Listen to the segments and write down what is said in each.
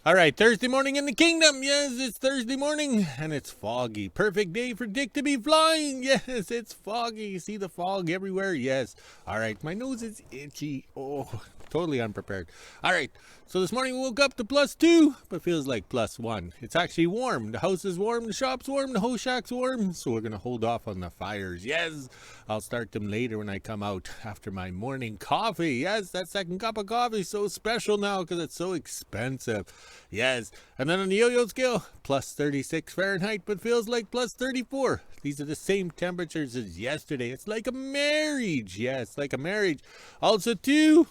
All right, Thursday morning in the kingdom. Yes, it's Thursday morning and it's foggy. Perfect day for Dick to be flying. Yes, it's foggy. You see the fog everywhere. Yes. All right, my nose is itchy. Oh, totally unprepared. All right, so this morning we woke up to +2, but feels like +1. It's actually warm. The house is warm, the shop's warm, the whole shack's warm. So we're going to hold off on the fires. Yes, I'll start them later when I come out after my morning coffee. Yes, that second cup of coffee is so special now because it's so expensive. Yes, and then on the yo-yo scale, +36 Fahrenheit, but feels like +34. These are the same temperatures as yesterday. It's like a marriage. Yes, like a marriage. Also, too,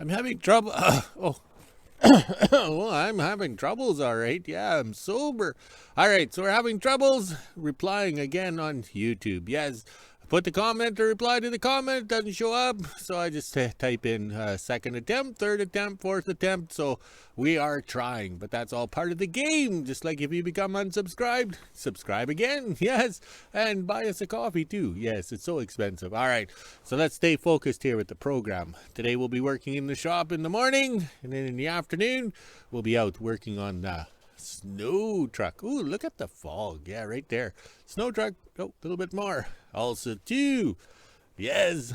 I'm having trouble. Well, I'm having troubles, all right. Yeah, I'm sober. All right, so we're having troubles replying again on YouTube. Yes, put the comment or reply to the comment, doesn't show up. So I just type in second attempt, third attempt, fourth attempt. So we are trying, but that's all part of the game. Just like if you become unsubscribed, subscribe again. Yes, and buy us a coffee too. Yes, it's so expensive. All right, so let's stay focused here with the program. Today we'll be working in the shop in the morning, and then in the afternoon we'll be out working on the snow truck. Ooh, look at the fog. Yeah, right there. Snow truck. Oh, a little bit more. Also, too, yes,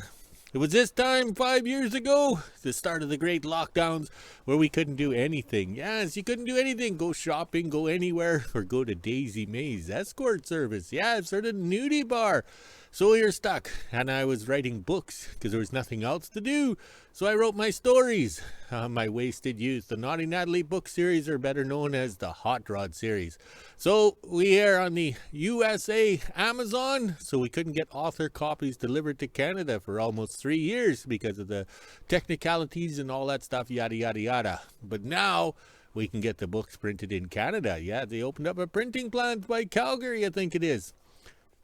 it was this time 5 years ago, the start of the great lockdowns, where we couldn't do anything. Yes, you couldn't do anything. Go shopping, go anywhere, or go to Daisy Mae's escort service. Yeah, I've started a nudie bar. So we were stuck, and I was writing books because there was nothing else to do. So I wrote my stories, my wasted youth. The Naughty Natalie book series are better known as the Hot Rod series. So we are on the USA Amazon, so we couldn't get author copies delivered to Canada for almost 3 years because of the technicalities and all that stuff, yada, yada, yada. But now we can get the books printed in Canada. Yeah, they opened up a printing plant by Calgary, I think it is.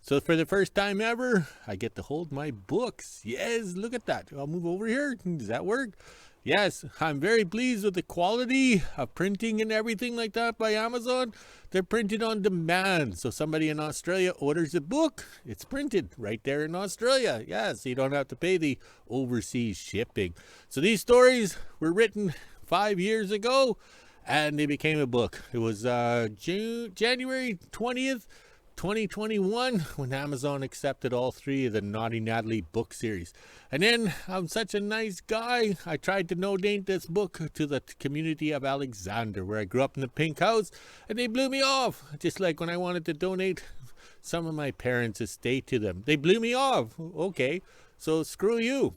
So for the first time ever, I get to hold my books. Yes, look at that. I'll move over here. Does that work? Yes, I'm very pleased with the quality of printing and everything like that by Amazon. They're printed on demand. So somebody in Australia orders a book, it's printed right there in Australia. Yeah, so you don't have to pay the overseas shipping. So these stories were written 5 years ago, and they became a book. It was January 20th, 2021 when Amazon accepted all 3 of the Naughty Natalie book series. And then I'm such a nice guy, I tried to donate this book to the community of Alexander, where I grew up in the pink house, and they blew me off. Just like when I wanted to donate some of my parents' estate to them, they blew me off. Okay, so screw you.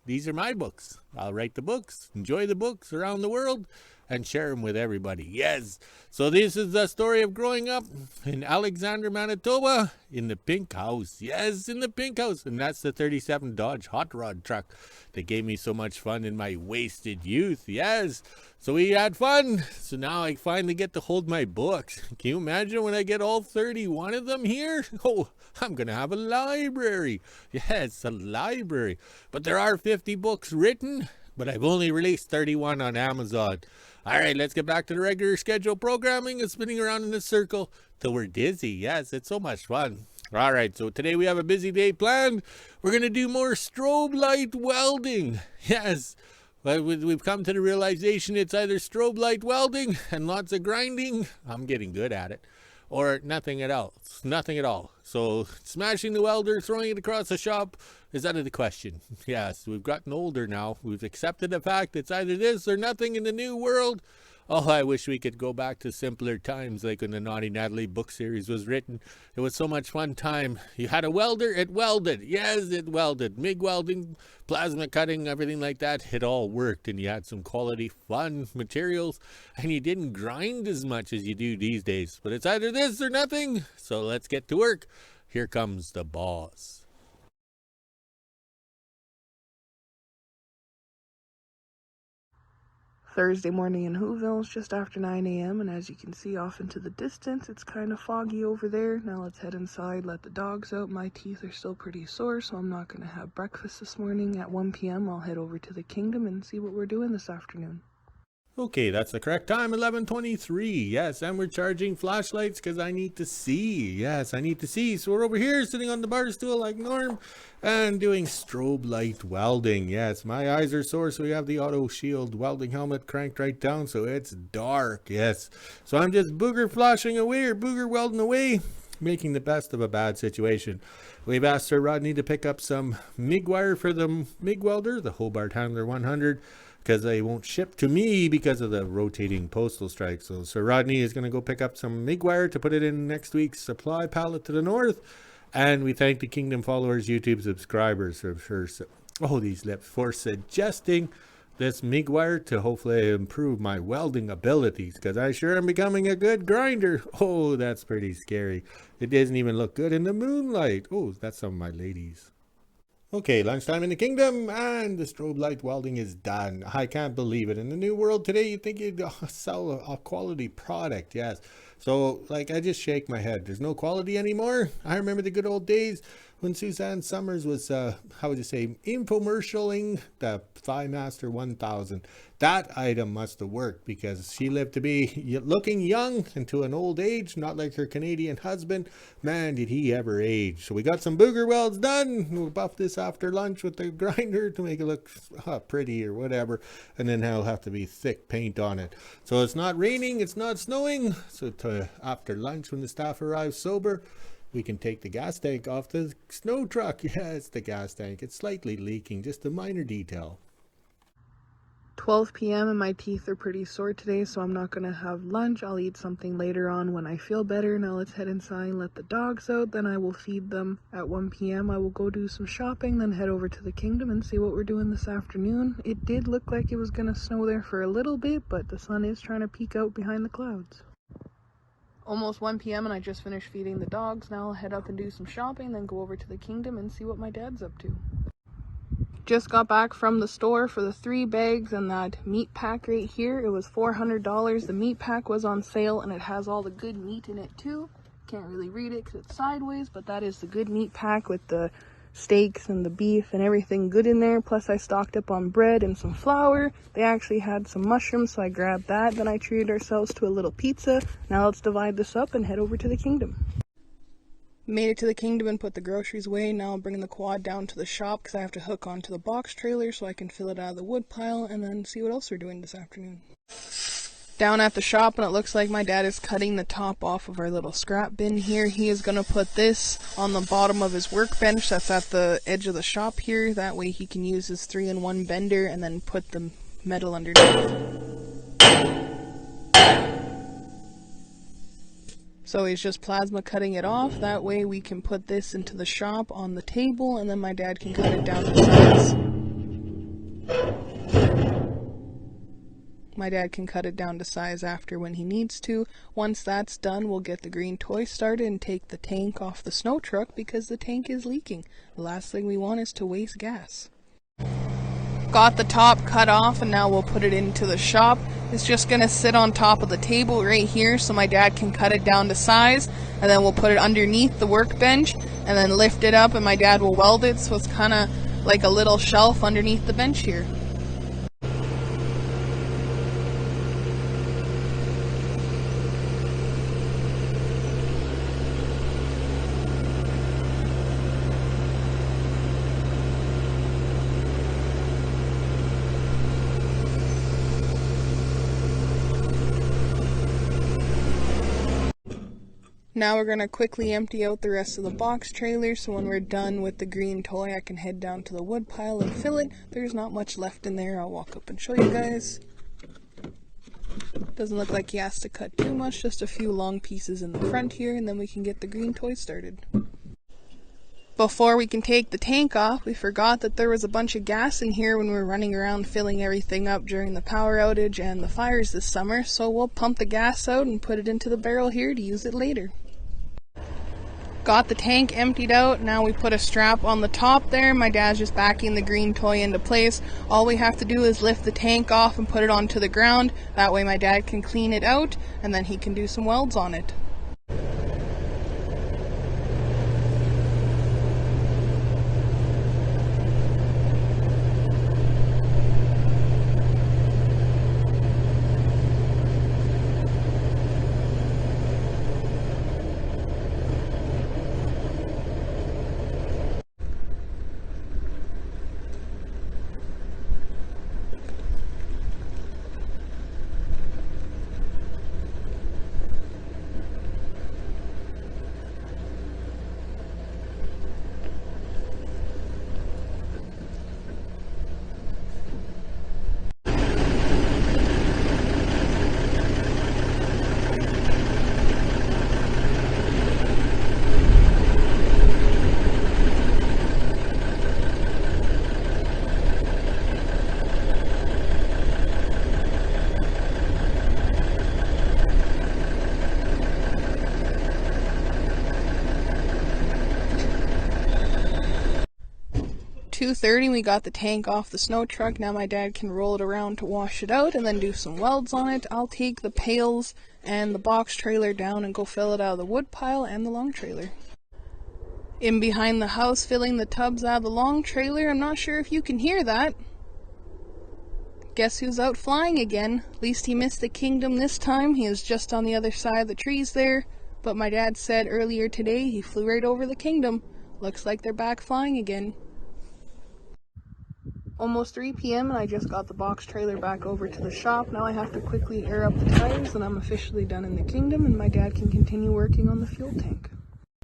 These are my books. I'll write the books, enjoy the books around the world, and share them with everybody. Yes. So this is the story of growing up in Alexander, Manitoba, in the pink house. Yes, in the pink house. And that's the 37 Dodge Hot Rod truck that gave me so much fun in my wasted youth. Yes. So we had fun. So now I finally get to hold my books. Can you imagine when I get all 31 of them here? Oh, I'm going to have a library. Yes, a library. But there are 50 books written, but I've only released 31 on Amazon. All right, let's get back to the regular schedule programming and spinning around in a circle till we're dizzy. Yes, it's so much fun. All right, so today we have a busy day planned. We're going to do more strobe light welding. Yes, but we've come to the realization it's either strobe light welding and lots of grinding. I'm getting good at it. Or nothing at all. Nothing at all. So smashing the welder, throwing it across the shop is out of the question. Yes, we've gotten older now. We've accepted the fact it's either this or nothing in the new world. Oh, I wish we could go back to simpler times, like when the Naughty Natalie book series was written. It was so much fun time. You had a welder, it welded. Yes, it welded. MIG welding, plasma cutting, everything like that. It all worked, and you had some quality, fun materials, and you didn't grind as much as you do these days. But it's either this or nothing, so let's get to work. Here comes the boss. Thursday morning in WHO-ville. It's just after 9 a.m. and as you can see off into the distance, it's kind of foggy over there. Now let's head inside, let the dogs out. My teeth are still pretty sore, so I'm not going to have breakfast this morning. At 1 p.m. I'll head over to the kingdom and see what we're doing this afternoon. Okay, that's the correct time, 11:23. Yes, and we're charging flashlights because I need to see. Yes, I need to see. So we're over here sitting on the bar stool like Norm and doing strobe light welding. Yes, my eyes are sore, so we have the auto shield welding helmet cranked right down so it's dark. Yes, so I'm just booger flashing away or booger welding away, making the best of a bad situation. We've asked Sir Rodney to pick up some MIG wire for the MIG welder, the Hobart Handler 100, because they won't ship to me because of the rotating postal strike. So Sir Rodney is going to go pick up some MIG wire to put it in next week's supply pallet to the north. And we thank the Kingdom followers, YouTube subscribers for suggesting this MIG wire to hopefully improve my welding abilities, because I sure am becoming a good grinder. Oh, that's pretty scary. It doesn't even look good in the moonlight. Oh, that's some of my ladies. Okay, lunchtime in the Kingdom, and the strobe light welding is done. I can't believe it. In the new world today, you'd think you'd sell a quality product, yes. So, like, I just shake my head. There's no quality anymore. I remember the good old days when Suzanne Summers was, infomercialing the ThighMaster 1000. That item must have worked because she lived to be looking young into an old age, not like her Canadian husband. Man, did he ever age. So we got some booger welds done. We'll buff this after lunch with the grinder to make it look pretty or whatever. And then there'll have to be thick paint on it. So it's not raining, it's not snowing. So after lunch when the staff arrives sober, we can take the gas tank off the snow truck. Yeah, it's the gas tank. It's slightly leaking, just a minor detail. 12 p.m. and my teeth are pretty sore today, so I'm not going to have lunch. I'll eat something later on when I feel better. Now let's head inside and let the dogs out. Then I will feed them at 1 p.m. I will go do some shopping, then head over to the Kingdom and see what we're doing this afternoon. It did look like it was going to snow there for a little bit, but the sun is trying to peek out behind the clouds. Almost 1 p.m. and I just finished feeding the dogs. Now I'll head up and do some shopping, then go over to the Kingdom and see what my dad's up to. Just got back from the store for the 3 bags and that meat pack right here. It was $400. The meat pack was on sale and it has all the good meat in it too. Can't really read it because it's sideways, but that is the good meat pack with the steaks and the beef and everything good in there. Plus I stocked up on bread and some flour. They actually had some mushrooms, so I grabbed that. Then I treated ourselves to a little pizza. Now let's divide this up and head over to the Kingdom. Made it to the Kingdom and put the groceries away. Now I'm bringing the quad down to the shop because I have to hook onto the box trailer so I can fill it out of the wood pile and then see what else we're doing this afternoon. Down at the shop, and it looks like my dad is cutting the top off of our little scrap bin here. He is going to put this on the bottom of his workbench that's at the edge of the shop here. That way he can use his 3-in-1 bender and then put the metal underneath. So he's just plasma cutting it off. That way we can put this into the shop on the table, and then my dad can cut it down to size. My dad can cut it down to size after when he needs to. Once that's done, we'll get the green toy started and take the tank off the snow truck because the tank is leaking. The last thing we want is to waste gas. Got the top cut off and now we'll put it into the shop. It's just going to sit on top of the table right here so my dad can cut it down to size, and then we'll put it underneath the workbench and then lift it up and my dad will weld it so it's kind of like a little shelf underneath the bench here. Now we're going to quickly empty out the rest of the box trailer, so when we're done with the green toy I can head down to the wood pile and fill it. There's not much left in there. I'll walk up and show you guys. Doesn't look like he has to cut too much, just a few long pieces in the front here, and then we can get the green toy started. Before we can take the tank off, we forgot that there was a bunch of gas in here when we were running around filling everything up during the power outage and the fires this summer, so we'll pump the gas out and put it into the barrel here to use it later. Got the tank emptied out. Now we put a strap on the top there. My dad's just backing the green toy into place. All we have to do is lift the tank off and put it onto the ground. That way my dad can clean it out and then he can do some welds on it. 2:30 we got the tank off the snow truck. Now my dad can roll it around to wash it out and then do some welds on it. I'll take the pails and the box trailer down and go fill it out of the wood pile and the long trailer. In behind the house, filling the tubs out of the long trailer. I'm not sure if you can hear that. Guess who's out flying again? At least he missed the kingdom this time. He is just on the other side of the trees there. But my dad said earlier today he flew right over the kingdom. Looks like they're back flying again. Almost 3 p.m. and I just got the box trailer back over to the shop. Now I have to quickly air up the tires and I'm officially done in the kingdom and my dad can continue working on the fuel tank.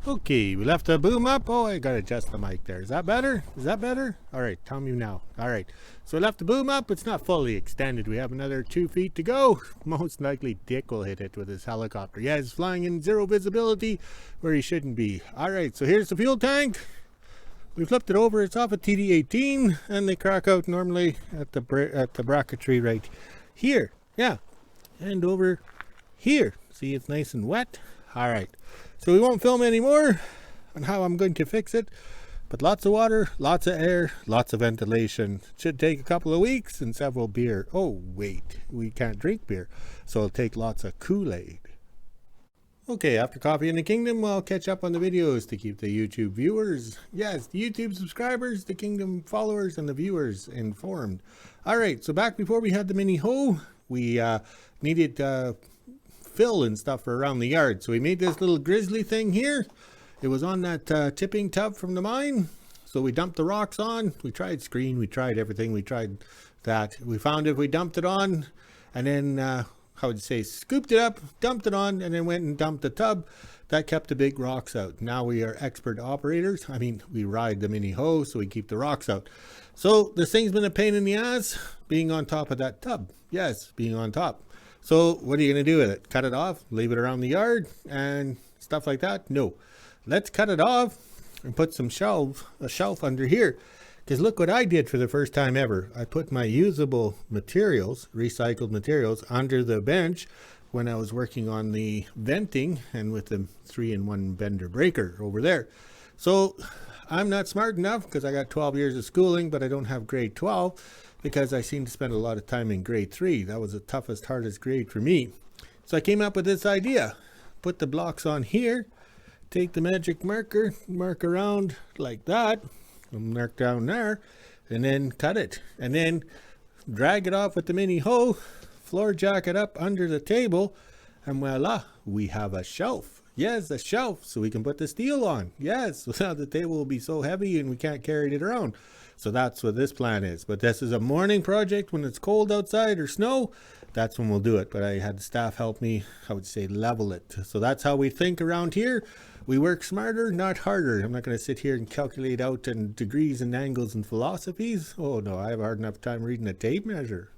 Okay, we left the boom up. Oh, I gotta adjust the mic there. Is that better? Is that better? All right, tell me now. All right, so we left the boom up. It's not fully extended. We have another 2 feet to go. Most likely Dick will hit it with his helicopter. Yeah, he's flying in zero visibility where he shouldn't be. All right, so here's the fuel tank. We flipped it over. It's off a TD18 and they crack out normally at the bracketry right here. Yeah, and over here. See, it's nice and wet. All right, so we won't film anymore on how I'm going to fix it, but lots of water, lots of air, lots of ventilation. Should take a couple of weeks and several beer. Oh wait, we can't drink beer, so it'll take lots of Kool-Aid. Okay, after coffee in the kingdom, I'll catch up on the videos to keep the YouTube viewers, yes, the YouTube subscribers, the kingdom followers, and the viewers informed. All right, so back before we had the mini hoe, we needed fill and stuff for around the yard. So we made this little grizzly thing here. It was on that tipping tub from the mine. So we dumped the rocks on. We tried screen, we tried everything. We tried that. We found if we dumped it on and then how would you say, scooped it up, dumped it on, and then went and dumped the tub, that kept the big rocks out. Now we are expert operators. I mean, we ride the mini hoe, so we keep the rocks out. So this thing's been a pain in the ass being on top of that tub. Yes, being on top. So what are you going to do with it? Cut it off, leave it around the yard and stuff like that? No. Let's cut it off and put some a shelf under here. Because look what I did for the first time ever. I put my usable materials, recycled materials, under the bench when I was working on the venting and with the 3-in-1 bender breaker over there. So I'm not smart enough because I got 12 years of schooling, but I don't have grade 12 because I seem to spend a lot of time in grade 3. That was the toughest, hardest grade for me. So I came up with this idea. Put the blocks on here, take the magic marker, mark around like that, mark down there, and then cut it. And then drag it off with the mini hoe, floor jack it up under the table, and voila, we have a shelf. Yes, a shelf, so we can put the steel on. Yes, without the table will be so heavy and we can't carry it around. So that's what this plan is. But this is a morning project when it's cold outside or snow. That's when we'll do it. But I had the staff help me, I would say, level it. So that's how we think around here. We work smarter, not harder. I'm not going to sit here and calculate out in degrees and angles and philosophies. Oh no, I have a hard enough time reading a tape measure.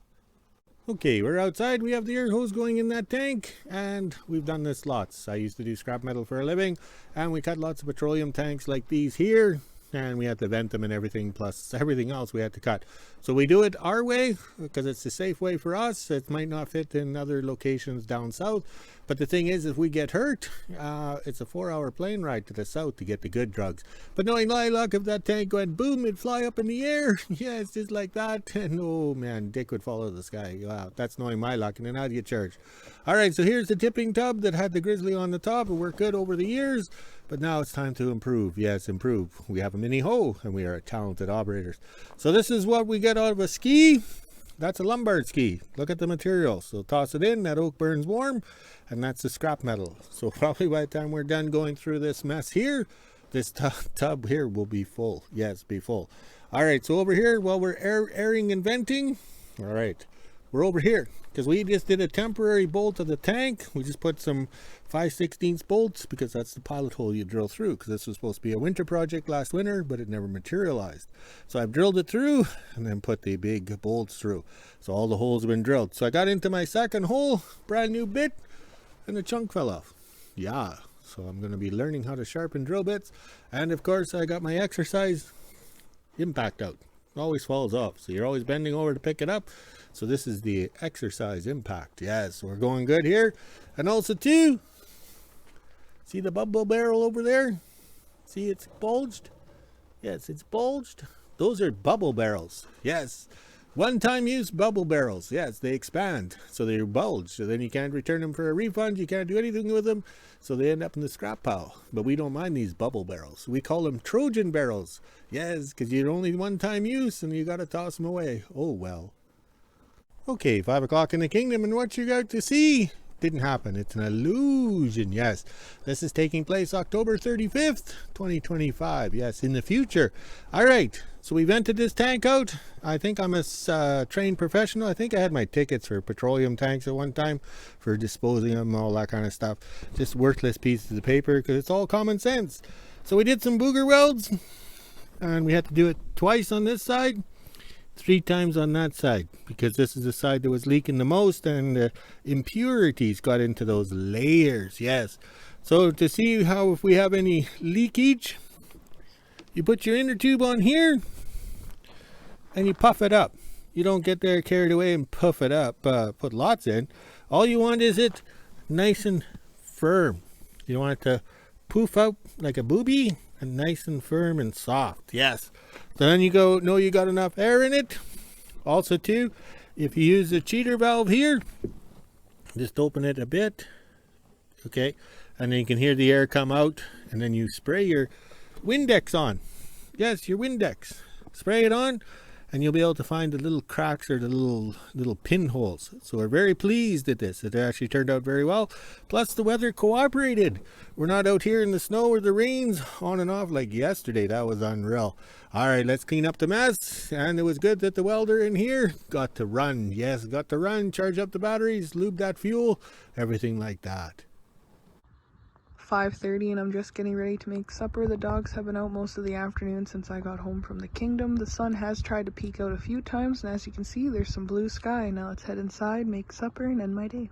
Okay, we're outside. We have the air hose going in that tank, and we've done this lots. I used to do scrap metal for a living, and we cut lots of petroleum tanks like these here, and we had to vent them and everything, plus everything else we had to cut. So we do it our way because it's the safe way for us. It might not fit in other locations down south, but the thing is, if we get hurt, it's a 4-hour plane ride to the south to get the good drugs. But knowing my luck, if that tank went boom, it'd fly up in the air. Yeah, it's just like that. And oh man, Dick would follow the sky. Wow, that's knowing my luck, and then I'd get charged. All right, so here's the tipping tub that had the grizzly on the top. It worked good over the years, but now it's time to improve. Yes, improve. We have a mini hoe, and we are talented operators. So this is what we get out of a ski. That's a Lombard ski. Look at the material. So toss it in, that oak burns warm, and that's the scrap metal. So probably by the time we're done going through this mess here, this tub here will be full. Yes, be full. All right, so over here, while we're airing and venting, all right, we're over here because we just did a temporary bolt of the tank. We just put some 5/16 bolts because that's the pilot hole you drill through, because this was supposed to be a winter project last winter, but it never materialized. So I've drilled it through and then put the big bolts through. So all the holes have been drilled. So I got into my second hole, brand new bit, and the chunk fell off. Yeah, so I'm going to be learning how to sharpen drill bits. And of course I got my exercise impact out. It always falls off, so you're always bending over to pick it up. So this is the exercise impact. Yes, we're going good here. And also too, see the bubble barrel over there? See, it's bulged. Yes, it's bulged. Those are bubble barrels. Yes. One-time use bubble barrels. Yes, they expand. So they bulge. So then you can't return them for a refund. You can't do anything with them. So they end up in the scrap pile. But we don't mind these bubble barrels. We call them Trojan barrels. Yes, because you're only one-time use and you got to toss them away. Oh, well. Okay, 5 o'clock in the kingdom, and what you got to see didn't happen. It's an illusion. Yes, this is taking place October 35th, 2025. Yes, in the future. All right, so we vented this tank out. I think I'm a trained professional. I think I had my tickets for petroleum tanks at one time for disposing of them, all that kind of stuff. Just worthless pieces of paper because it's all common sense. So we did some booger welds, and we had to do it twice on this side, 3 times on that side, because this is the side that was leaking the most, and the impurities got into those layers. Yes, so to see how if we have any leakage, you put your inner tube on here and you puff it up. You don't get there carried away and puff it up, put lots in. All you want is it nice and firm. You don't want it to poof out like a booby, and nice and firm and soft. Yes. So then you know you got enough air in it. Also too, if you use the cheater valve here, just open it a bit. Okay. And then you can hear the air come out, and then you spray your Windex on. Yes, your Windex. Spray it on, and you'll be able to find the little cracks or the little pinholes. So we're very pleased at this. It actually turned out very well. Plus the weather cooperated. We're not out here in the snow or the rains on and off like yesterday. That was unreal. All right, let's clean up the mess. And it was good that the welder in here got to run. Yes, got to run, charge up the batteries, lube that fuel, everything like that. 5:30 and I'm just getting ready to make supper. The dogs have been out most of the afternoon since I got home from the kingdom. The sun has tried to peek out a few times, and as you can see, there's some blue sky. Now let's head inside, make supper, and end my day.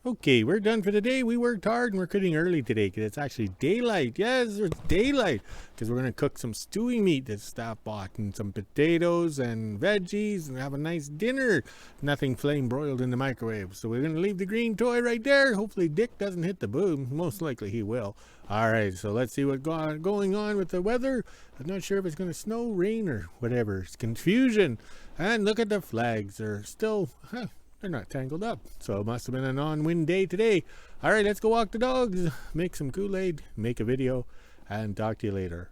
Okay, we're done for the day. We worked hard and we're cutting early today because it's actually daylight. Yes, it's daylight because we're going to cook some stewing meat that staff bought, and some potatoes and veggies, and have a nice dinner. Nothing flame broiled in the microwave. So we're going to leave the green toy right there. Hopefully Dick doesn't hit the boom. Most likely he will. All right, so let's see what's going on with the weather. I'm not sure if it's going to snow, rain, or whatever. It's confusion. And look at the flags. They're still... they're not tangled up, so it must have been a non-wind day today. All right, let's go walk the dogs, make some Kool-Aid, make a video, and talk to you later.